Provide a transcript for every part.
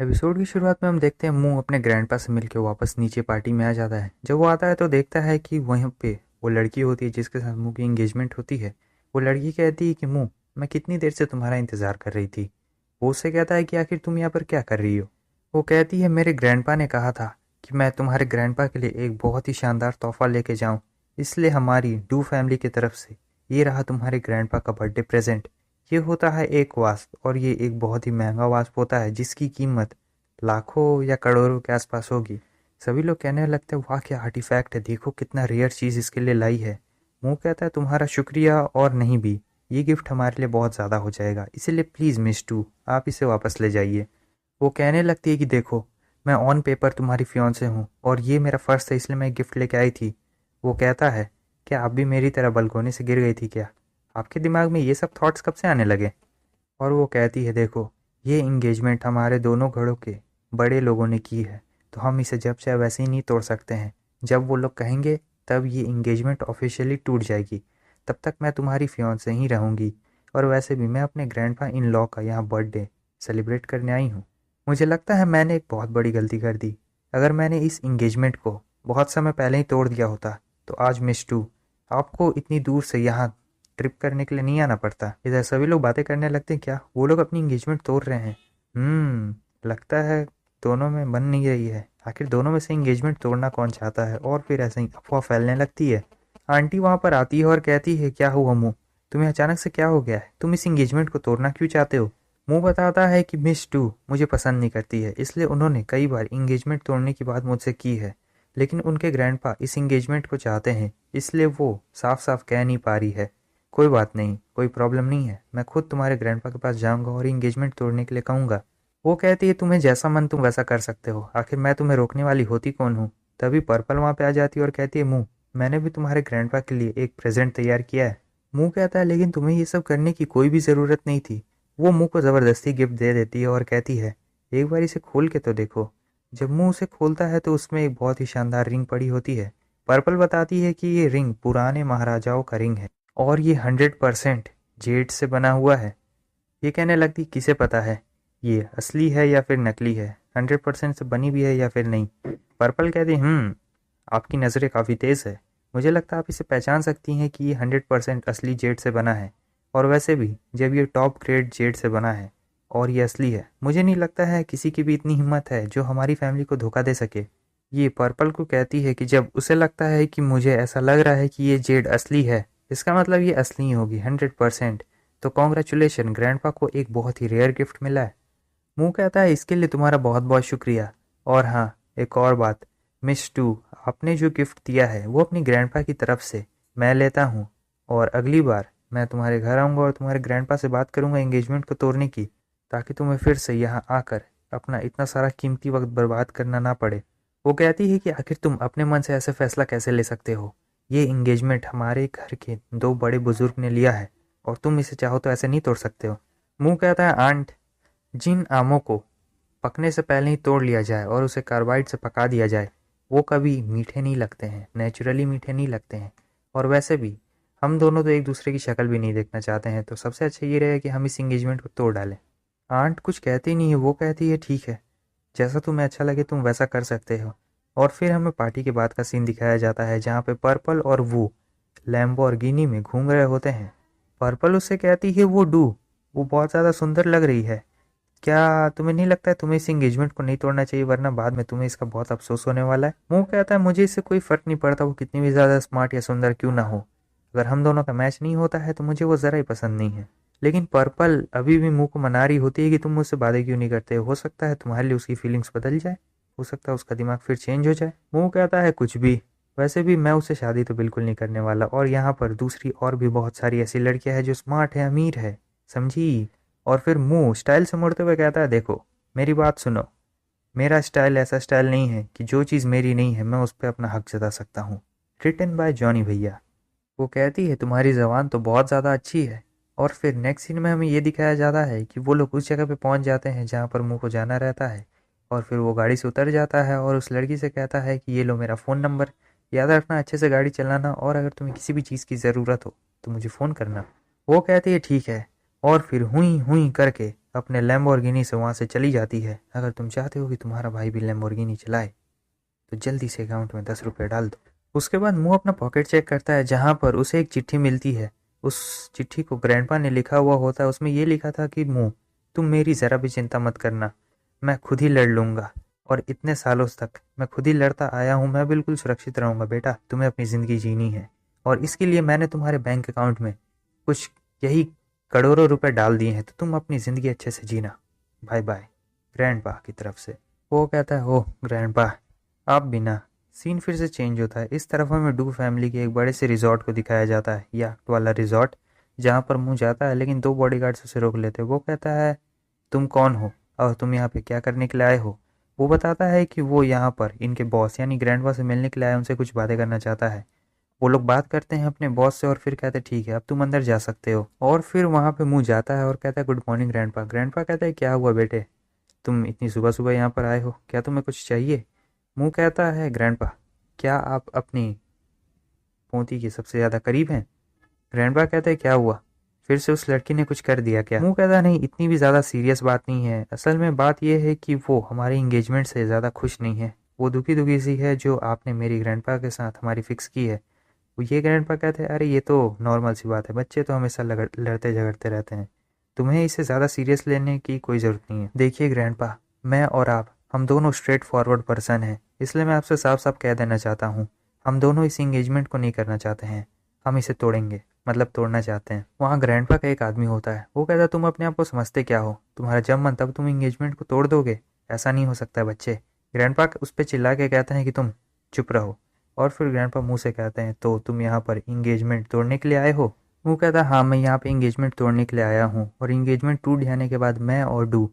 Episode की शुरुआत में हम देखते हैं मुंह अपने ग्रैंडपा से मिलकर वापस नीचे पार्टी में आ जाता है। जब वो आता है तो देखता है कि वहीं पे वो लड़की होती है जिसके साथ मुंह की एंगेजमेंट होती है। वो लड़की कहती है कि मुंह, मैं कितनी देर से तुम्हारा इंतज़ार कर रही थी। वो उससे कहता है कि आखिर तुम यहाँ पर क्या कर रही हो। वो कहती है मेरे ग्रैंडपा ने कहा था कि मैं तुम्हारे ग्रैंडपा के लिए एक बहुत ही शानदार तोहफा लेके जाऊँ, इसलिए हमारी डू फैमिली की तरफ से ये रहा तुम्हारे ग्रैंडपा का बर्थडे प्रेजेंट। ये होता है एक वास्प और ये एक बहुत ही महंगा वास्प होता है जिसकी कीमत लाखों या करोड़ों के आसपास होगी। सभी लोग कहने लगते हैं वाह क्या आर्टिफैक्ट है, देखो कितना रेयर चीज़ इसके लिए लाई है। मुंह कहता है तुम्हारा शुक्रिया और नहीं भी, ये गिफ्ट हमारे लिए बहुत ज़्यादा हो जाएगा, इसीलिए प्लीज़ मिस टू आप इसे वापस ले जाइए। वो कहने लगती है कि देखो मैं ऑन पेपर तुम्हारी फियांसे हूँ और ये मेरा फ़र्ज़ था इसलिए मैं गिफ्ट लेके आई थी। वो कहता है क्या आप भी मेरी तरह बलकोनी से गिर गई थी क्या? आपके दिमाग में ये सब थॉट्स कब से आने लगे? और वो कहती है देखो ये इंगेजमेंट हमारे दोनों घरों के बड़े लोगों ने की है, तो हम इसे जब चाहे वैसे ही नहीं तोड़ सकते हैं। जब वो लोग कहेंगे तब ये इंगेजमेंट ऑफिशियली टूट जाएगी, तब तक मैं तुम्हारी फियांसे ही रहूँगी। और वैसे भी मैं अपने ग्रैंडपा इन लॉ का यहाँ बर्थडे सेलिब्रेट करने आई हूँ। मुझे लगता है मैंने एक बहुत बड़ी गलती कर दी। अगर मैंने इस इंगेजमेंट को बहुत समय पहले ही तोड़ दिया होता तो आज मिस टू आपको इतनी दूर से यहाँ ट्रिप करने के लिए नहीं आना पड़ता। इधर सभी लोग बातें करने लगते हैं क्या वो लोग अपनी एंगेजमेंट तोड़ रहे हैं। लगता है दोनों में बन नहीं रही है। आखिर दोनों में से एंगेजमेंट तोड़ना कौन चाहता है? और फिर ऐसे ही अफवाह फैलने लगती है। आंटी वहां पर आती है और कहती है क्या हुआ मुंह, तुम्हें अचानक से क्या हो गया है? तुम इस एंगेजमेंट को तोड़ना क्यों चाहते हो? मुंह बताता है कि मिस टू मुझे पसंद नहीं करती है, इसलिए उन्होंने कई बार एंगेजमेंट तोड़ने की बात मुझसे की है, लेकिन उनके ग्रैंडपा इस एंगेजमेंट को चाहते हैं, इसलिए वो साफ साफ कह नहीं पा रही है। कोई बात नहीं, कोई प्रॉब्लम नहीं है, मैं खुद तुम्हारे ग्रैंडपा के पास जाऊंगा और एंगेजमेंट तोड़ने के लिए कहूंगा। वो कहती है तुम्हें जैसा मन तुम वैसा कर सकते हो, आखिर मैं तुम्हें रोकने वाली होती कौन हूँ। तभी पर्पल वहां पे आ जाती है और कहती है मुंह, मैंने भी तुम्हारे ग्रैंडपा के लिए एक प्रेजेंट तैयार किया है। मुंह कहता है लेकिन तुम्हें ये सब करने की कोई भी ज़रूरत नहीं थी। वो मुंह को ज़बरदस्ती गिफ्ट दे देती है और कहती है एक बार इसे खोल के तो देखो। जब मुंह उसे खोलता है तो उसमें एक बहुत ही शानदार रिंग पड़ी होती है। पर्पल बताती है कि ये रिंग पुराने महाराजाओं का रिंग है और ये 100% जेड से बना हुआ है। ये कहने लगती किसे पता है ये असली है या फिर नकली है, 100% से बनी भी है या फिर नहीं। पर्पल कहती आपकी नज़रें काफ़ी तेज़ है, मुझे लगता है आप इसे पहचान सकती हैं कि ये 100% असली जेड से बना है। और वैसे भी जब ये टॉप ग्रेड जेड से बना है और ये असली है, मुझे नहीं लगता है किसी की भी इतनी हिम्मत है जो हमारी फैमिली को धोखा दे सके। ये पर्पल को कहती है कि जब उसे लगता है कि मुझे ऐसा लग रहा है कि ये जेड असली है, इसका मतलब ये असली ही होगी 100%। तो कॉन्ग्रेचुलेशन, ग्रैंडपा को एक बहुत ही रेयर गिफ्ट मिला है। मुंह कहता है इसके लिए तुम्हारा बहुत बहुत शुक्रिया। और हाँ, एक और बात, मिस टू आपने जो गिफ्ट दिया है वो अपनी ग्रैंडपा की तरफ से मैं लेता हूँ, और अगली बार मैं तुम्हारे घर आऊँगा और तुम्हारे ग्रैंडपा से बात करूँगा एंगेजमेंट को तोड़ने की, ताकि तुम्हें फिर से यहाँ आकर अपना इतना सारा कीमती वक्त बर्बाद करना ना पड़े। वो कहती है कि आखिर तुम अपने मन से ऐसे फैसला कैसे ले सकते हो? ये एंगेजमेंट हमारे घर के दो बड़े बुजुर्ग ने लिया है और तुम इसे चाहो तो ऐसे नहीं तोड़ सकते हो। मुंह कहता है आंट, जिन आमों को पकने से पहले ही तोड़ लिया जाए और उसे कार्बाइड से पका दिया जाए वो कभी मीठे नहीं लगते हैं, नेचुरली मीठे नहीं लगते हैं। और वैसे भी हम दोनों तो एक दूसरे की शक्ल भी नहीं देखना चाहते हैं, तो सबसे अच्छा ये रहेगा कि हम इस एंगेजमेंट को तोड़ डालें। आंट कुछ कहती नहीं है, वो कहती है ठीक है, जैसा तुम्हें अच्छा लगे तुम वैसा कर सकते हो। और फिर हमें पार्टी के बाद का सीन दिखाया जाता है जहाँ पे पर्पल और वो लैम्बोर्गिनी में घूम रहे होते हैं। पर्पल उससे कहती है वो बहुत ज़्यादा सुंदर लग रही है, क्या तुम्हें नहीं लगता है तुम्हें इस एंगेजमेंट को नहीं तोड़ना चाहिए, वरना बाद में तुम्हें इसका बहुत अफसोस होने वाला है। मुंह कहता है मुझे इससे कोई फर्क नहीं पड़ता वो कितनी भी ज़्यादा स्मार्ट या सुंदर क्यों ना हो, अगर हम दोनों का मैच नहीं होता है तो मुझे वो ज़रा ही पसंद नहीं है। लेकिन पर्पल अभी भी मुंह को मना रही होती है कि तुम मुझसे बातें क्यों नहीं करते, हो सकता है तुम्हारे लिए उसकी फीलिंग्स बदल जाए, हो सकता है उसका दिमाग फिर चेंज हो जाए। मुंह कहता है कुछ भी, वैसे भी मैं उससे शादी तो बिल्कुल नहीं करने वाला, और यहाँ पर दूसरी और भी बहुत सारी ऐसी लड़कियां हैं जो स्मार्ट है, अमीर है, समझी। और फिर मुंह स्टाइल से मुड़ते हुए कहता है देखो मेरी बात सुनो, मेरा स्टाइल ऐसा स्टाइल नहीं है कि जो चीज़ मेरी नहीं है मैं उस पर अपना हक जता सकता हूँ। रिटन बाय जॉनी भैया। वो कहती है तुम्हारी ज़बान तो बहुत ज़्यादा अच्छी है। और फिर नेक्स्ट सीन में हमें ये दिखाया जाता है कि वो लोग उस जगह पे पहुंच जाते हैं जहाँ पर मुंह को जाना रहता है। और फिर वो गाड़ी से उतर जाता है और उस लड़की से कहता है कि ये लो मेरा फ़ोन नंबर, याद रखना अच्छे से गाड़ी चलाना, और अगर तुम्हें किसी भी चीज़ की ज़रूरत हो तो मुझे फ़ोन करना। वो कहती है ठीक है, और फिर हुई हुई करके अपने लैम्बोर्गिनी से वहाँ से चली जाती है। अगर तुम चाहते हो कि तुम्हारा भाई भी लैम्बोर्गिनी चलाए तो जल्दी से अकाउंट में 10 रुपये डाल दो। उसके बाद मुँह अपना पॉकेट चेक करता है, जहाँ पर उसे एक चिट्ठी मिलती है। उस चिट्ठी को ग्रैंडपा ने लिखा हुआ होता है। उसमें ये लिखा था कि मुँह, तुम मेरी ज़रा भी चिंता मत करना, मैं खुद ही लड़ लूँगा और इतने सालों तक मैं खुद ही लड़ता आया हूँ। मैं बिल्कुल सुरक्षित रहूँगा बेटा, तुम्हें अपनी ज़िंदगी जीनी है और इसके लिए मैंने तुम्हारे बैंक अकाउंट में कुछ यही करोड़ों रुपए डाल दिए हैं, तो तुम अपनी ज़िंदगी अच्छे से जीना, बाय बाय। ग्रैंडपा की तरफ से। वो कहता है, ओह ग्रैंडपा, आप भी ना। सीन फिर से चेंज होता है। इस तरफ हमें डू फैमिली के एक बड़े से रिजॉर्ट को दिखाया जाता है, याक्ट वाला रिजॉर्ट, जहाँ पर मुँह जाता है लेकिन 2 बॉडीगार्ड्स उसे रोक लेते हैं। वो कहता है, तुम कौन हो और तुम यहाँ पे क्या करने के लिए आए हो? वो बताता है कि वो यहाँ पर इनके बॉस यानी ग्रैंडपा से मिलने के लिए आया, उनसे कुछ बातें करना चाहता है। वो लोग बात करते हैं अपने बॉस से और फिर कहते हैं ठीक है अब तुम अंदर जा सकते हो। और फिर वहाँ पे मुँह जाता है और कहता है, गुड मॉर्निंग ग्रैंडपा। ग्रैंडपा कहता है, क्या हुआ बेटे, तुम इतनी सुबह सुबह यहाँ पर आए हो, क्या तुम्हें कुछ चाहिए? मुँह कहता है, ग्रैंडपा क्या आप अपनी पोती के सबसे ज़्यादा करीब हैं? ग्रैंडपा कहते हैं, क्या हुआ, फिर से उस लड़की ने कुछ कर दिया क्या? मुँह कहता, नहीं इतनी भी ज़्यादा सीरियस बात नहीं है, असल में बात यह है कि वो हमारे इंगेजमेंट से ज़्यादा खुश नहीं है। वो दुखी दुखी सी है जो आपने मेरी ग्रैंडपा के साथ हमारी फिक्स की है। वो ये ग्रैंडपा कहते हैं, अरे ये तो नॉर्मल सी बात है, बच्चे तो हमेशा लड़ते झगड़ते रहते हैं, तुम्हें इसे ज़्यादा सीरियस लेने की कोई ज़रूरत नहीं है। देखिए ग्रैंडपा, मैं और आप हम दोनों स्ट्रेट फॉरवर्ड पर्सन हैं, इसलिए मैं आपसे साफ साफ कह देना चाहता हूँ, हम दोनों इस इंगेजमेंट को नहीं करना चाहते हैं, हम इसे तोड़ेंगे, मतलब तोड़ना चाहते हैं। वहाँ ग्रैंडपा का एक आदमी होता है। वो कहता है, तुम अपने आप को समझते क्या हो, तुम्हारा जब मन तब तुम इंगेजमेंट को तोड़ दोगे, ऐसा नहीं हो सकता बच्चे। ग्रैंडपा उस पर चिल्ला के कहते हैं कि तुम चुप रहो। और फिर ग्रैंडपा मुंह से कहते हैं, तो तुम यहाँ पर इंगेजमेंट तोड़ने के लिए आए हो? वो कहता है, हाँ मैं यहाँ पे इंगेजमेंट तोड़ने के लिए आया हूँ, और इंगेजमेंट टूट जाने के बाद मैं और डू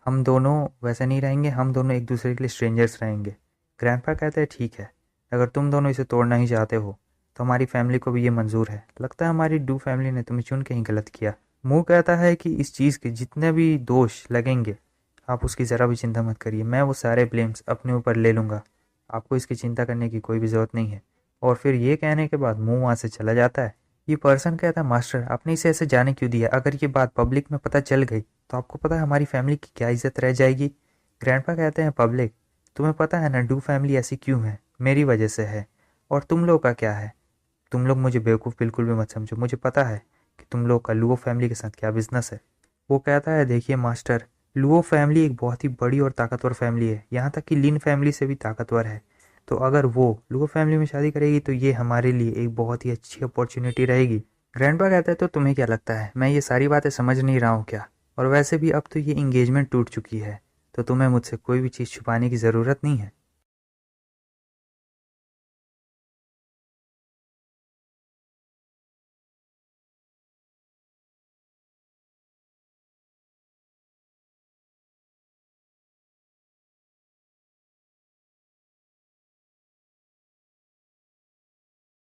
हम दोनों वैसे नहीं रहेंगे, हम दोनों एक दूसरे के लिए स्ट्रेंजर्स रहेंगे। ग्रैंडपा कहते हैं, ठीक है, अगर तुम दोनों इसे तोड़ना ही चाहते हो तो हमारी फैमिली को भी ये मंजूर है, लगता है हमारी डू फैमिली ने तुम्हें चुन के ही गलत किया। मुँह कहता है कि इस चीज़ के जितने भी दोष लगेंगे आप उसकी ज़रा भी चिंता मत करिए, मैं वो सारे ब्लेम्स अपने ऊपर ले लूँगा, आपको इसकी चिंता करने की कोई भी ज़रूरत नहीं है। और फिर ये कहने के बाद मुँह वहाँ से चला जाता है। ये पर्सन कहता है, मास्टर आपने इसे ऐसे जाने क्यों दिया, अगर ये बात पब्लिक में पता चल गई तो आपको पता है हमारी फैमिली की क्या इज्जत रह जाएगी। ग्रैंडपा कहते हैं, पब्लिक, तुम्हें पता है ना डू फैमिली ऐसी क्यों है, मेरी वजह से है। और तुम लोग का क्या है, तुम लोग मुझे बेवकूफ़ बिल्कुल भी मत समझो, मुझे पता है कि तुम लोग का लुओ फैमिली के साथ क्या बिजनेस है। वो कहता है, देखिए मास्टर, लुओ फैमिली एक बहुत ही बड़ी और ताकतवर फैमिली है, यहाँ तक कि लिन फैमिली से भी ताकतवर है। तो अगर वो लुओ फैमिली में शादी करेगी तो ये हमारे लिए एक बहुत ही अच्छी अपॉर्चुनिटी रहेगी। ग्रैंडपा कहता है, तो तुम्हें क्या लगता है मैं ये सारी बातें समझ नहीं रहा हूँ क्या? और वैसे भी अब तो ये इंगेजमेंट टूट चुकी है, तो तुम्हें मुझसे कोई भी चीज़ छुपाने की ज़रूरत नहीं है।